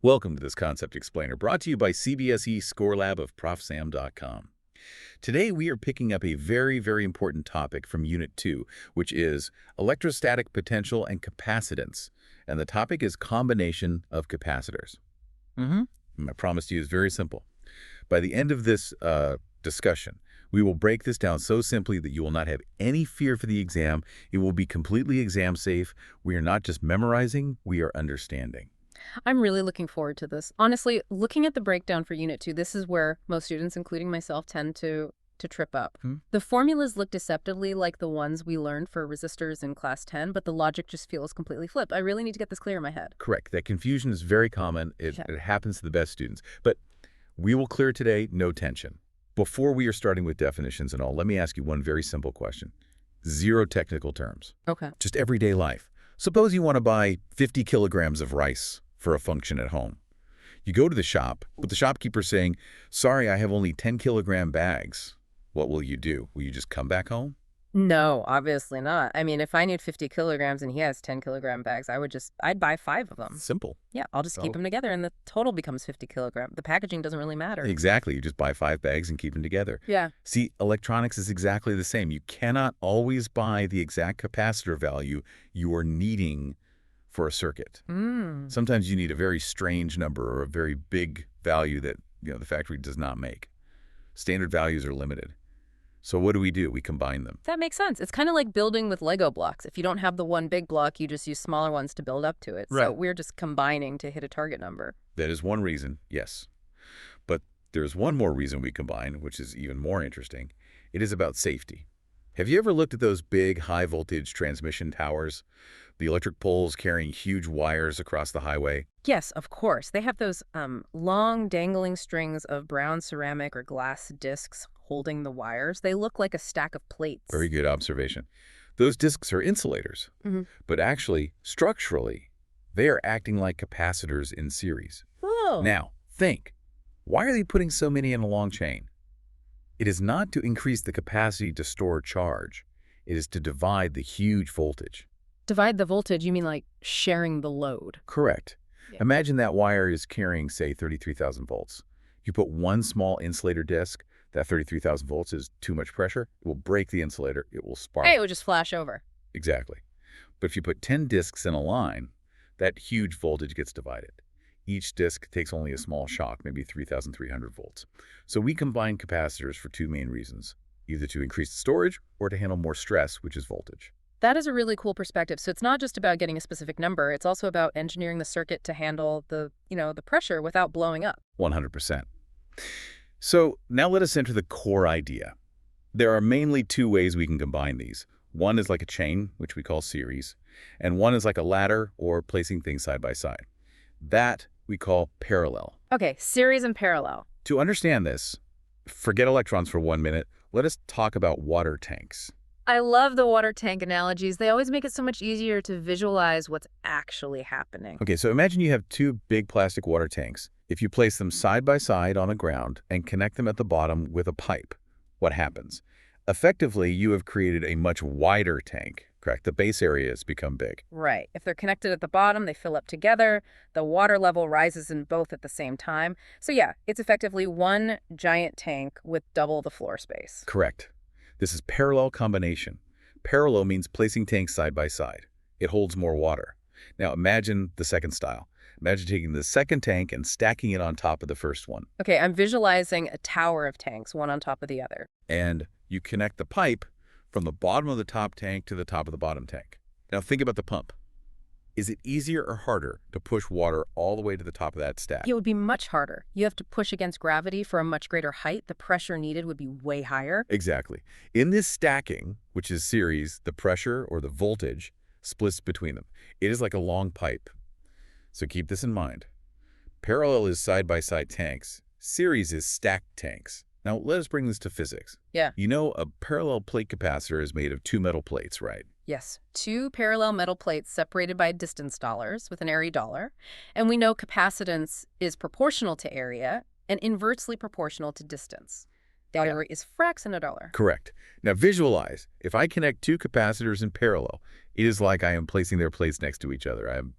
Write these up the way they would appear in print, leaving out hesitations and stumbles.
Welcome to this Concept Explainer, brought to you by CBSE ScoreLab of ProfSam.com. Today we are picking up a very important topic from Unit 2, which is electrostatic potential and capacitance. And the topic is combination of capacitors. And my promise to you is very simple. By the end of this discussion, we will break this down so simply that you will not have any fear for the exam. It will be completely exam safe. We are not just memorizing, we are understanding. I'm really looking forward to this. Honestly, looking at the breakdown for Unit 2, this is where most students, including myself, tend to trip up. The formulas look deceptively like the ones we learned for resistors in Class 10, but the logic just feels completely flipped. I really need to get this clear in my head. Correct. That confusion is very common. It happens to the best students. But we will clear today, no tension. Before we are starting with definitions and all, let me ask you one very simple question. Zero technical terms. Okay. Just everyday life. Suppose you want to buy 50 kilograms of rice for a function at home. You go to the shop, but the shopkeeper's saying, sorry, I have only 10 kilogram bags. What will you do? Will you just come back home? No, obviously not. I mean, if I need 50 kilograms and he has 10 kilogram bags, I'd buy 5 of them. Simple. Yeah, I'll just keep them together and the total becomes 50 kilograms. The packaging doesn't really matter. Exactly. You just buy 5 bags and keep them together. Yeah. See, electronics is exactly the same. You cannot always buy the exact capacitor value you are needing for a circuit. Sometimes you need a very strange number or a very big value that the factory does not make. Standard values are limited. So what do? We combine them. That makes sense. It's kind of like building with Lego blocks. If you don't have the one big block, you just use smaller ones to build up to it. Right. So we're just combining to hit a target number. That is one reason, yes. But there's one more reason we combine, which is even more interesting. It is about safety. Have you ever looked at those big high-voltage transmission towers? The electric poles carrying huge wires across the highway? Yes, of course. They have those long dangling strings of brown ceramic or glass discs holding the wires. They look like a stack of plates. Very good observation. Those discs are insulators, but actually, structurally, they are acting like capacitors in series. Oh. Now, think, why are they putting so many in a long chain? It is not to increase the capacity to store charge. It is to divide the huge voltage. Divide the voltage, you mean like sharing the load? Correct. Yeah. Imagine that wire is carrying, say, 33,000 volts. You put one small insulator disc, that 33,000 volts is too much pressure, it will break the insulator, it will spark. Hey, it would just flash over. Exactly. But if you put 10 discs in a line, that huge voltage gets divided. Each disc takes only a small shock, maybe 3,300 volts. So we combine capacitors for 2 main reasons, either to increase the storage or to handle more stress, which is voltage. That is a really cool perspective. So it's not just about getting a specific number. It's also about engineering the circuit to handle the pressure without blowing up. 100%. So now let us enter the core idea. There are mainly 2 ways we can combine these. One is like a chain, which we call series, and one is like a ladder or placing things side by side. That we call parallel. Okay, series and parallel. To understand this, forget electrons for 1 minute. Let us talk about water tanks. I love the water tank analogies. They always make it so much easier to visualize what's actually happening. Okay, so imagine you have 2 big plastic water tanks. If you place them side by side on the ground and connect them at the bottom with a pipe, what happens? Effectively, you have created a much wider tank, correct? The base areas become big. Right. If they're connected at the bottom, they fill up together. The water level rises in both at the same time. So yeah, it's effectively one giant tank with double the floor space. Correct. This is parallel combination. Parallel means placing tanks side by side. It holds more water. Now imagine the second style. Imagine taking the second tank and stacking it on top of the first one. Okay, I'm visualizing a tower of tanks, one on top of the other. And you connect the pipe from the bottom of the top tank to the top of the bottom tank. Now think about the pump. Is it easier or harder to push water all the way to the top of that stack? It would be much harder. You have to push against gravity for a much greater height. The pressure needed would be way higher. Exactly. In this stacking, which is series, the pressure or the voltage splits between them. It is like a long pipe. So keep this in mind. Parallel is side-by-side tanks. Series is stacked tanks. Now let us bring this to physics. Yeah. You know a parallel plate capacitor is made of 2 metal plates, right? Yes, 2 parallel metal plates separated by distance dollars with an area dollar. And we know capacitance is proportional to area and inversely proportional to distance. The other is fraction of a dollar. Correct. Now visualize, if I connect two capacitors in parallel, it is like I am placing their plates next to each other. I'm,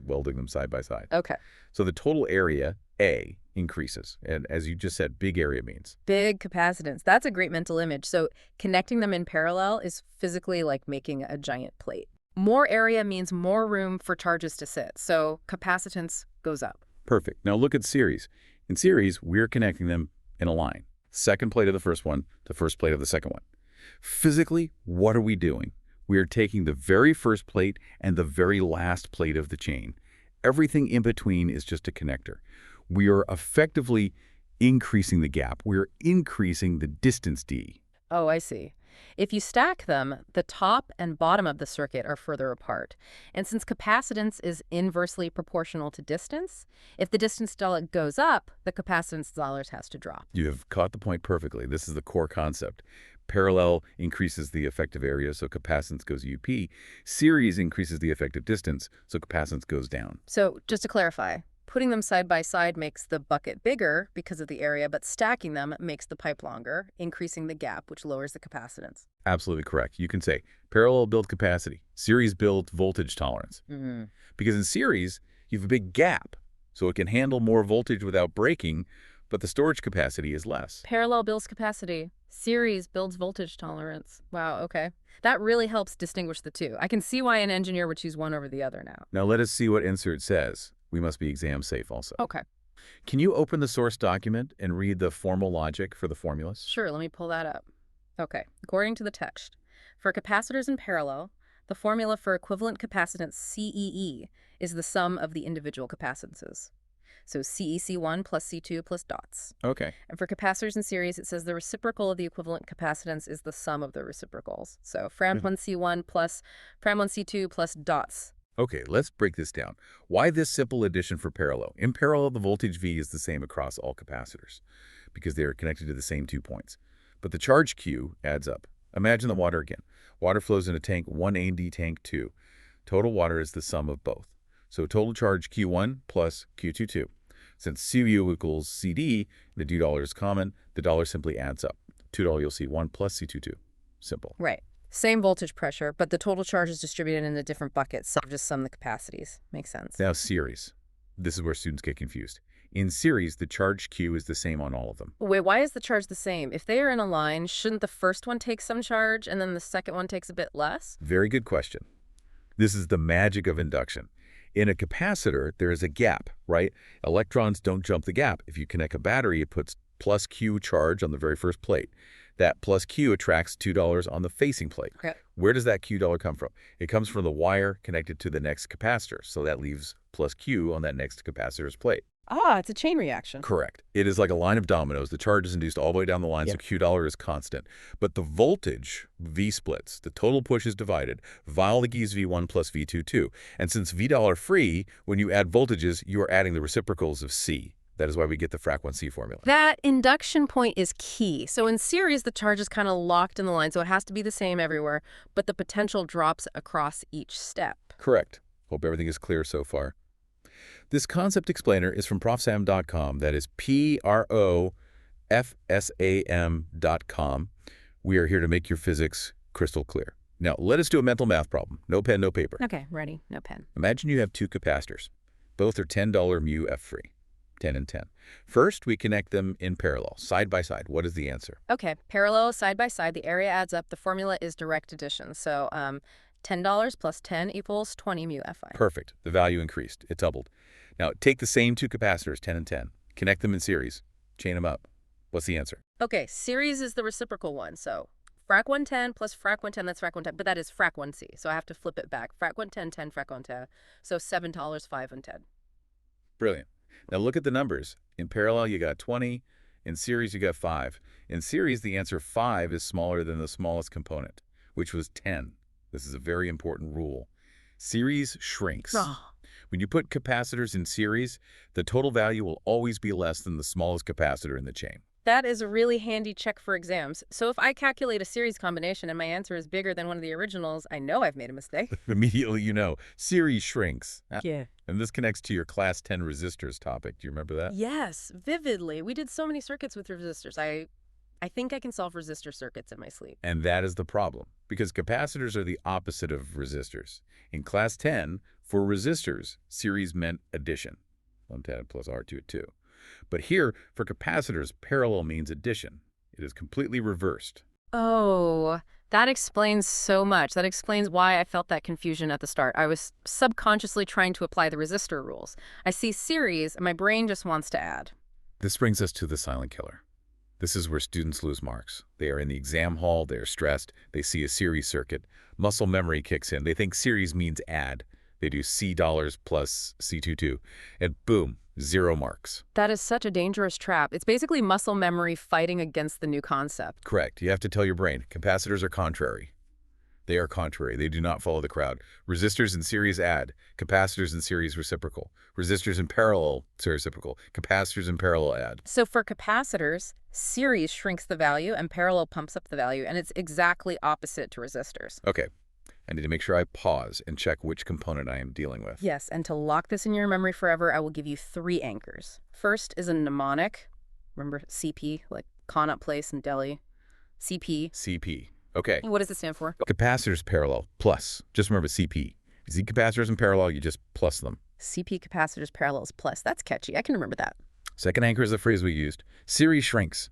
welding them side by side. Okay. So the total area, A, increases. And as you just said, big area means. Big capacitance. That's a great mental image. So connecting them in parallel is physically like making a giant plate. More area means more room for charges to sit. So capacitance goes up. Perfect. Now look at series. In series, we're connecting them in a line. Second plate of the first one, the first plate of the second one. Physically, what are we doing? We are taking the very first plate and the very last plate of the chain. Everything in between is just a connector. We are effectively increasing the gap. We're increasing the distance d. Oh, I see. If you stack them, the top and bottom of the circuit are further apart. And since capacitance is inversely proportional to distance, if the distance dollar goes up, the capacitance dollars has to drop. You have caught the point perfectly. This is the core concept. Parallel increases the effective area, so capacitance goes up. Series increases the effective distance, so capacitance goes down. So just to clarify, putting them side by side makes the bucket bigger because of the area, but stacking them makes the pipe longer, increasing the gap, which lowers the capacitance. Absolutely correct. You can say parallel build capacity, series build voltage tolerance. Because in series, you have a big gap, so it can handle more voltage without breaking, but the storage capacity is less. Parallel builds capacity. Series builds voltage tolerance. Wow, okay. That really helps distinguish the two. I can see why an engineer would choose one over the other now. Now let us see what insert says. We must be exam safe also. Okay. Can you open the source document and read the formal logic for the formulas? Sure, let me pull that up. Okay, according to the text, for capacitors in parallel, the formula for equivalent capacitance CEE is the sum of the individual capacitances. So CEC1 plus C2 plus dots. Okay. And for capacitors in series, it says the reciprocal of the equivalent capacitance is the sum of the reciprocals. So Fram1C1 plus Fram1C2 plus dots. Okay, let's break this down. Why this simple addition for parallel? In parallel, the voltage V is the same across all capacitors because they are connected to the same 2 points. But the charge Q adds up. Imagine the water again. Water flows in a tank 1 and tank 2. Total water is the sum of both. So total charge Q1 plus Q22. Since CU equals CD, the $2 is common, the dollar simply adds up. $2 you'll see 1 plus C22. Simple. Right. Same voltage pressure, but the total charge is distributed into different buckets, so just sum the capacities. Makes sense. Now series. This is where students get confused. In series, the charge Q is the same on all of them. Wait, why is the charge the same? If they are in a line, shouldn't the first one take some charge and then the second one takes a bit less? Very good question. This is the magic of induction. In a capacitor, there is a gap, right? Electrons don't jump the gap. If you connect a battery, it puts plus Q charge on the very first plate. That plus Q attracts $2 on the facing plate. Okay. Where does that $Q come from? It comes from the wire connected to the next capacitor, so that leaves plus Q on that next capacitor's plate. Ah, it's a chain reaction. Correct. It is like a line of dominoes. The charge is induced all the way down the line, so $Q is constant. But the voltage, V splits. The total push is divided. Vol gives V1 plus V22. And since V dollar free, when you add voltages, you are adding the reciprocals of C. That is why we get the frac1C formula. That induction point is key. So in series, the charge is kind of locked in the line, so it has to be the same everywhere, but the potential drops across each step. Correct. Hope everything is clear so far. This concept explainer is from ProfSam.com. That is ProfSam.com. We are here to make your physics crystal clear. Now, let us do a mental math problem. No pen, no paper. Okay, ready. No pen. Imagine you have two capacitors. Both are $10 mu F free. 10 and 10. First, we connect them in parallel, side by side. What is the answer? Okay, parallel, side by side, the area adds up. The formula is direct addition. So $10 plus 10 equals 20 mu Fi. Perfect. The value increased. It doubled. Now, take the same two capacitors, 10 and 10. Connect them in series. Chain them up. What's the answer? Okay, series is the reciprocal one. So frac 110 plus frac 110, that's frac 110. But that is frac 1C. So I have to flip it back. Frac 110, 10, frac 110. So $7, 5, and 10. Brilliant. Now look at the numbers. In parallel, you got 20. In series, you got 5. In series, the answer 5 is smaller than the smallest component, which was 10. This is a very important rule. Series shrinks. Oh. When you put capacitors in series, the total value will always be less than the smallest capacitor in the chain. That is a really handy check for exams. So if I calculate a series combination and my answer is bigger than one of the originals, I know I've made a mistake. Immediately you know. Series shrinks. Yeah. And this connects to your class 10 resistors topic. Do you remember that? Yes, vividly. We did so many circuits with resistors. I I think I can solve resistor circuits in my sleep. And that is the problem, because capacitors are the opposite of resistors. In Class 10, for resistors, series meant addition. 110 plus R2 at 2. But here, for capacitors, parallel means addition. It is completely reversed. Oh, that explains so much. That explains why I felt that confusion at the start. I was subconsciously trying to apply the resistor rules. I see series, and my brain just wants to add. This brings us to the silent killer. This is where students lose marks. They are in the exam hall, they are stressed, they see a series circuit, muscle memory kicks in, they think series means add. They do C dollars plus C22, and boom, 0 marks. That is such a dangerous trap. It's basically muscle memory fighting against the new concept. Correct. You have to tell your brain, capacitors are contrary. They are contrary. They do not follow the crowd. Resistors in series add. Capacitors in series reciprocal. Resistors in parallel reciprocal. Capacitors in parallel add. So for capacitors, series shrinks the value and parallel pumps up the value, and it's exactly opposite to resistors. Okay. I need to make sure I pause and check which component I am dealing with. Yes, and to lock this in your memory forever, I will give you 3 anchors. First is a mnemonic. Remember CP, like Connaught Place in Delhi. CP. CP. Okay. What does it stand for? Capacitors parallel plus. Just remember CP. If you see capacitors in parallel, you just plus them. CP capacitors parallels plus. That's catchy. I can remember that. Second anchor is the phrase we used. Series shrinks.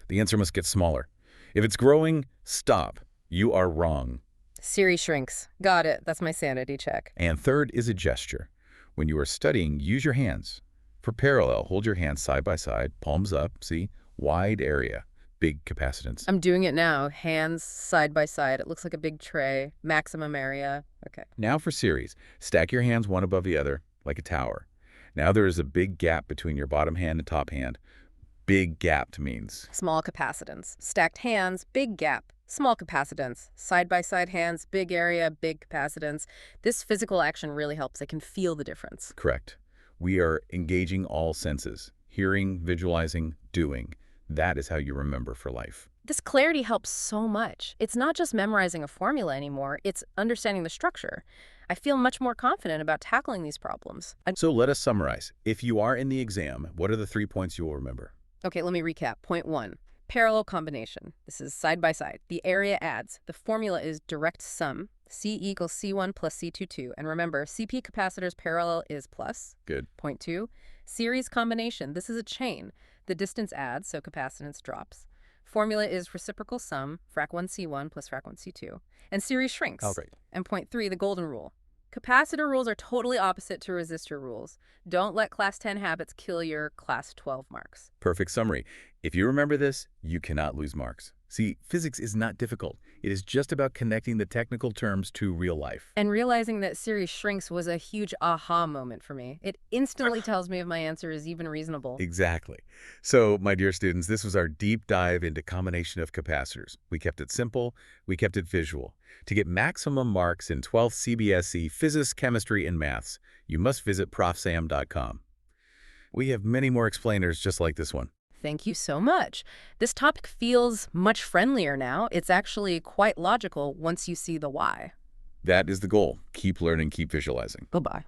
The answer must get smaller. If it's growing, stop. You are wrong. Series shrinks. Got it. That's my sanity check. And third is a gesture. When you are studying, use your hands. For parallel, hold your hands side by side, palms up, see? Wide area, big capacitance. I'm doing it now. Hands side by side. It looks like a big tray. Maximum area. Okay. Now for series. Stack your hands one above the other, like a tower. Now there is a big gap between your bottom hand and top hand. Big gap means small capacitance. Stacked hands, big gap. Small capacitance. Side-by-side hands, big area, big capacitance. This physical action really helps. I can feel the difference. Correct. We are engaging all senses. Hearing, visualizing, doing. That is how you remember for life. This clarity helps so much. It's not just memorizing a formula anymore. It's understanding the structure. I feel much more confident about tackling these problems. So let us summarize. If you are in the exam, what are the 3 points you will remember? Okay, let me recap. Point 1. Parallel combination. This is side by side. The area adds. The formula is direct sum. C equals C1 plus C22. And remember, CP capacitors parallel is plus. Good. Point 2. Series combination. This is a chain. The distance adds, so capacitance drops. Formula is reciprocal sum, frac 1 C1 plus frac 1 C2. And series shrinks. Oh, great. And point 3, the golden rule. Capacitor rules are totally opposite to resistor rules. Don't let Class 10 habits kill your Class 12 marks. Perfect summary. If you remember this, you cannot lose marks. See, physics is not difficult. It is just about connecting the technical terms to real life. And realizing that series shrinks was a huge aha moment for me. It instantly tells me if my answer is even reasonable. Exactly. So, my dear students, this was our deep dive into combination of capacitors. We kept it simple. We kept it visual. To get maximum marks in 12th CBSE Physics, Chemistry, and Maths, you must visit ProfSam.com. We have many more explainers just like this one. Thank you so much. This topic feels much friendlier now. It's actually quite logical once you see the why. That is the goal. Keep learning, keep visualizing. Bye-bye.